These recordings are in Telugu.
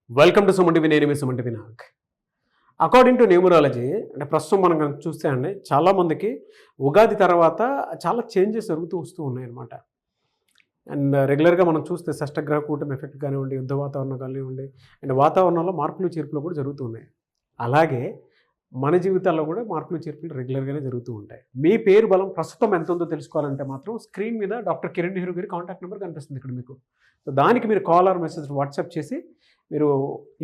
Welcome to Suman TV. నేను మీ Suman TV Nag. According to numerology అంటే ప్రస్తుతం మనం కనుక చూస్తే అండి చాలామందికి ఉగాది తర్వాత చాలా చేంజెస్ జరుగుతూ వస్తూ ఉన్నాయి అన్నమాట. అండ్ రెగ్యులర్గా మనం చూస్తే షష్టగ్రహ కూటమి ఎఫెక్ట్ కానివ్వండి, యుద్ధ వాతావరణం కానివ్వండి, అండ్ వాతావరణంలో మార్పులు చేర్పులు కూడా జరుగుతూ ఉన్నాయి. అలాగే మన జీవితాల్లో కూడా మార్పులు చేర్పులు రెగ్యులర్గానే జరుగుతూ ఉంటాయి. మీ పేరు బలం ప్రస్తుతం ఎంత ఉందో తెలుసుకోవాలంటే మాత్రం స్క్రీన్ మీద డాక్టర్ కిరణ్ నెహ్రూ గారి కాంటాక్ట్ నెంబర్ కనిపిస్తుంది ఇక్కడ మీకు. సో దానికి మీరు కాల్ ఆర్ మెసేజ్ వాట్సాప్ చేసి మీరు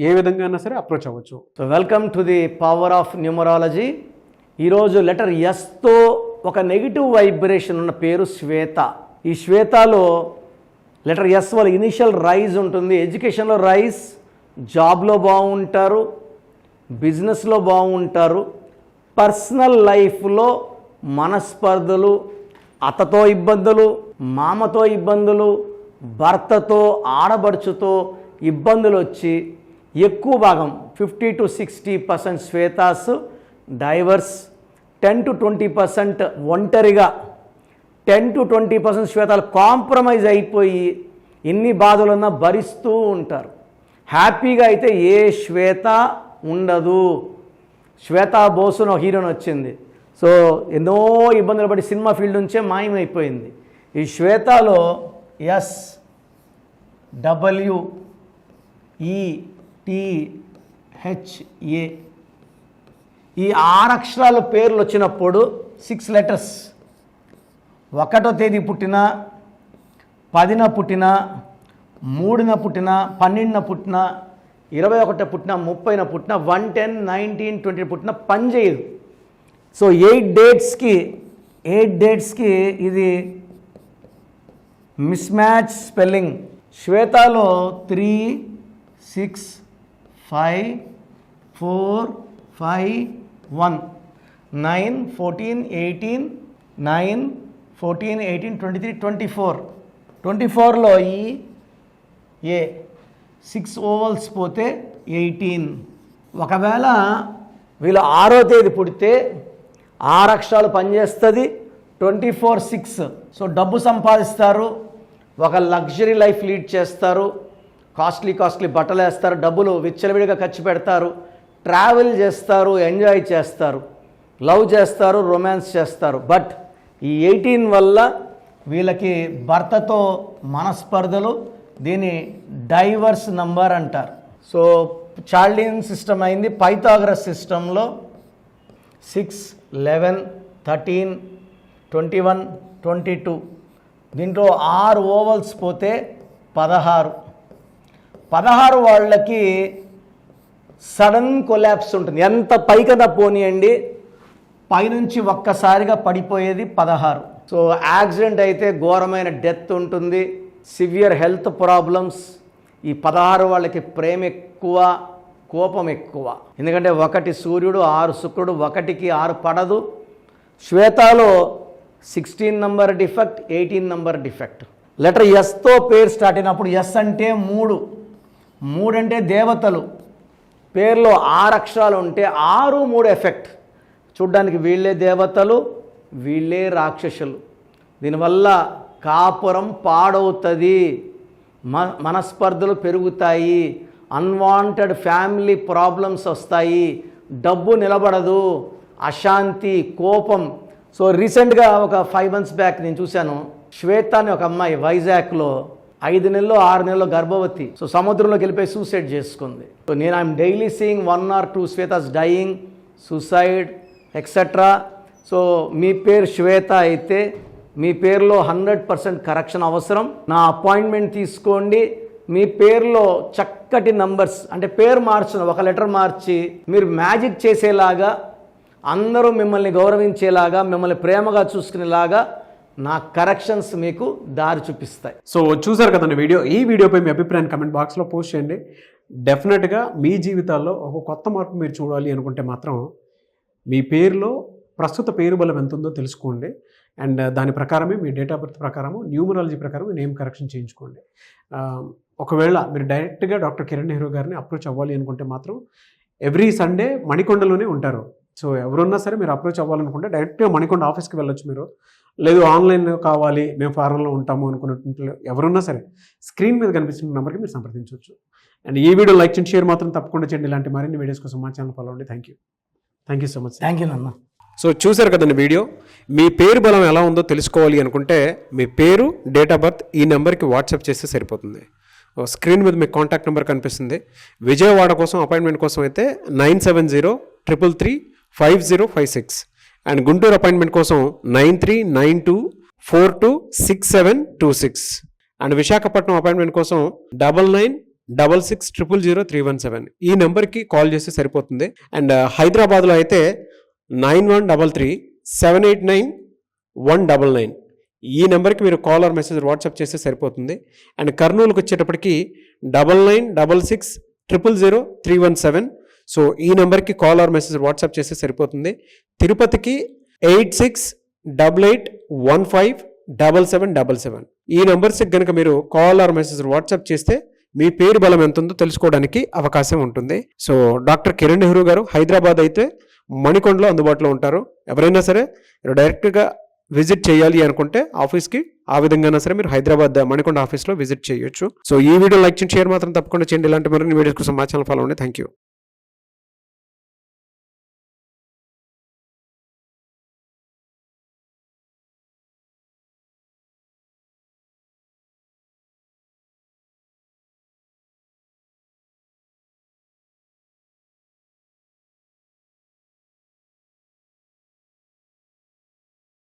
ఏ విధంగా అయినా సరే అప్రోచ్ అవ్వచ్చు. So welcome to the power of numerology. ఈరోజు లెటర్ ఎస్తో ఒక నెగిటివ్ వైబ్రేషన్ ఉన్న పేరు శ్వేత. ఈ శ్వేతలో లెటర్ ఎస్ వల్ల ఇనిషియల్ రైజ్ ఉంటుంది. ఎడ్యుకేషన్లో రైజ్, జాబ్లో బాగుంటారు, బిజినెస్లో బాగుంటారు, పర్సనల్ లైఫ్లో మనస్పర్ధలు, అత్తతో ఇబ్బందులు, మామతో ఇబ్బందులు, భర్తతో ఆడబడుచుతో ఇబ్బందులు వచ్చి ఎక్కువ భాగం 50 to 60% శ్వేతాస్ డైవర్స్, 10 to 20% ఒంటరిగా, 10 to 20% శ్వేతాలు కాంప్రమైజ్ అయిపోయి ఎన్ని బాధలున్నా భరిస్తూ ఉంటారు. హ్యాపీగా అయితే ఏ శ్వేత ఉండదు. శ్వేతా బోసున్ ఒక హీరోయిన్ వచ్చింది. సో ఎన్నో ఇబ్బందులు పడి సినిమా ఫీల్డ్ నుంచే మాయమైపోయింది. ఈ శ్వేతలో SWETHA ఈ 6 అక్షరాల పేర్లు వచ్చినప్పుడు 6 letters 1వ తేదీ పుట్టిన, 10న పుట్టిన, 3న పుట్టిన, 12న పుట్టిన, 21న పుట్టిన, 30న పుట్టిన, 1, 10, 19, 20 పుట్టిన పని చేయదు. సో 8 డేట్స్కి ఇది మిస్ మ్యాచ్ స్పెల్లింగ్. శ్వేతలో 3, 6, 5, 4, 5, 1, 9, 14, 18, 9, 14, 18, 23, 24. 24లో ఈ 6 ఓవల్స్ పోతే 18. ఒకవేళ వీళ్ళు 6వ తేదీ పుడితే 6 అక్షరాలు పనిచేస్తుంది. 24, 6. సో డబ్బు సంపాదిస్తారు, ఒక లగ్జరీ లైఫ్ లీడ్ చేస్తారు, కాస్ట్లీ బట్టలు వేస్తారు, డబ్బులు విచ్చలవిడిగా ఖర్చు పెడతారు, ట్రావెల్ చేస్తారు, ఎంజాయ్ చేస్తారు, లవ్ చేస్తారు, రొమాన్స్ చేస్తారు. బట్ ఈ 18 వల్ల వీళ్ళకి భర్తతో మనస్పర్ధలు, దీన్ని డైవర్స్ నంబర్ అంటారు. సో చాల్డియన్ సిస్టమ్ అయింది. పైథాగరస్ సిస్టంలో 6, 11, 13, 21, 22 దీంట్లో 6 ఓవల్స్ పోతే 16. 16 వాళ్ళకి సడన్ కొలాప్స్ ఉంటుంది. ఎంత పైకన్నా పోనీయండి, పైనుంచి ఒక్కసారిగా పడిపోయేది 16. సో యాక్సిడెంట్ అయితే ఘోరమైన డెత్ ఉంటుంది, సివియర్ హెల్త్ ప్రాబ్లమ్స్. ఈ 16 వాళ్ళకి ప్రేమ ఎక్కువ, కోపం ఎక్కువ. ఎందుకంటే 1 సూర్యుడు, 6 శుక్రుడు, 1కి 6 పడదు. శ్వేతలో 16 number defect, 18 number defect. Letter ఎస్తో పేరు స్టార్ట్ అయినప్పుడు ఎస్ అంటే 3 అంటే దేవతలు. పేరులో 6 అక్షరాలు ఉంటే 6, 3 ఎఫెక్ట్. చూడ్డానికి వీళ్ళే దేవతలు, వీళ్ళే రాక్షసులు. దీనివల్ల కాపురం పాడవుతుంది, మనస్పర్ధలు పెరుగుతాయి, అన్వాంటెడ్ ఫ్యామిలీ ప్రాబ్లమ్స్ వస్తాయి, డబ్బు నిలబడదు, అశాంతి, కోపం. సో రీసెంట్గా ఒక 5 months బ్యాక్ నేను చూశాను, శ్వేత అని ఒక అమ్మాయి వైజాగ్లో 5 నెలలు 6 నెలలు గర్భవతి. సో సముద్రంలోకి వెళ్ళిపోయి సూసైడ్ చేసుకుంది. సో నేను I'm daily seeing 1 or 2 Shwetas dying, suicide etcetera. So మీ పేరు శ్వేత అయితే మీ పేరులో 100% కరెక్షన్ అవసరం. నా అపాయింట్మెంట్ తీసుకోండి. మీ పేరులో చక్కటి నంబర్స్, అంటే పేరు మార్చిన ఒక లెటర్ మార్చి మీరు మ్యాజిక్ చేసేలాగా, అందరూ మిమ్మల్ని గౌరవించేలాగా, మిమ్మల్ని ప్రేమగా చూసుకునేలాగా నా కరెక్షన్స్ మీకు దారి చూపిస్తాయి. సో చూసారు కదండి వీడియో. ఈ వీడియోపై మీ అభిప్రాయాన్ని కమెంట్ బాక్స్లో పోస్ట్ చేయండి. డెఫినెట్గా మీ జీవితాల్లో ఒక కొత్త మార్పు మీరు చూడాలి అనుకుంటే మాత్రం మీ పేరులో ప్రస్తుత పేరు బలం ఎంత ఉందో తెలుసుకోండి. అండ్ దాని ప్రకారమే మీ డేట్ ఆఫ్ బర్త్ ప్రకారము, న్యూమరాలజీ ప్రకారం నేమ్ కరెక్షన్ చేయించుకోండి. ఒకవేళ మీరు డైరెక్ట్గా డాక్టర్ కిరణ్ నెహ్రూ గారిని అప్రోచ్ అవ్వాలి అనుకుంటే మాత్రం ఎవ్రీ సండే మణికొండలోనే ఉంటారు. సో ఎవరున్నా సరే మీరు అప్రోచ్ అవ్వాలనుకుంటే డైరెక్ట్గా మణికొండ ఆఫీస్కి వెళ్ళొచ్చు మీరు. లేదు ఆన్లైన్ కావాలి, మేము ఫారెన్లో ఉంటాము అనుకున్నటువంటి ఎవరున్నా సరే స్క్రీన్ మీద కనిపిస్తున్న నెంబర్కి మీరు సంప్రదించవచ్చు. అండ్ ఈ వీడియో లైక్ చేయండి, షేర్ మాత్రం తప్పకుండా చేయండి. ఇలాంటి మరిన్ని వీడియోస్ కోసం మా ఛానల్ ఫాలో అవ్వండి. Thank you so much. Thank you నాన్న. సో చూశారు కదండి వీడియో. మీ పేరు బలం ఎలా ఉందో తెలుసుకోవాలి అనుకుంటే మీ పేరు, డేట్ ఆఫ్ బర్త్ ఈ నెంబర్కి వాట్సాప్ చేస్తే సరిపోతుంది. స్క్రీన్ మీద మీకు కాంటాక్ట్ నెంబర్ కనిపిస్తుంది. విజయవాడ కోసం అపాయింట్మెంట్ కోసం అయితే 9703335056 అండ్ గుంటూరు అపాయింట్మెంట్ కోసం 9392426726 అండ్ విశాఖపట్నం అపాయింట్మెంట్ కోసం 9966000317 ఈ నెంబర్కి కాల్ చేస్తే సరిపోతుంది. అండ్ హైదరాబాద్లో అయితే 9133789199 ఈ నెంబర్కి మీరు కాల్ ఆర్ మెసేజ్ వాట్సాప్ చేస్తే సరిపోతుంది. అండ్ కర్నూలుకి వచ్చేటప్పటికి 9966000317 సో ఈ నెంబర్కి కాల్ ఆర్ మెసేజ్ వాట్సాప్ చేస్తే సరిపోతుంది. తిరుపతికి 8688157777 ఈ నెంబర్స్కి కనుక మీరు కాల్ ఆర్ మెసేజ్ వాట్సాప్ చేస్తే మీ పేరు బలం ఎంత ఉందో తెలుసుకోవడానికి అవకాశం ఉంటుంది. సో డాక్టర్ కిరణ్ నెహ్రూ గారు హైదరాబాద్ అయితే మణికొండలో అందుబాటులో ఉంటారు. ఎవరైనా సరే మీరు డైరెక్ట్గా విజిట్ చేయాలి అనుకుంటే ఆఫీస్కి ఆ విధంగా సరే మీరు హైదరాబాద్ మణికొండ ఆఫీస్లో విజిట్ చేయొచ్చు. సో ఈ వీడియో లైక్ చేయండి, షేర్ మాత్రం తప్పకుండా చేయండి. ఇలాంటి మరిన్ని వీడియోస్ కోసం మా ఛానల్ ఫాలో అవ్వండి. Thank you.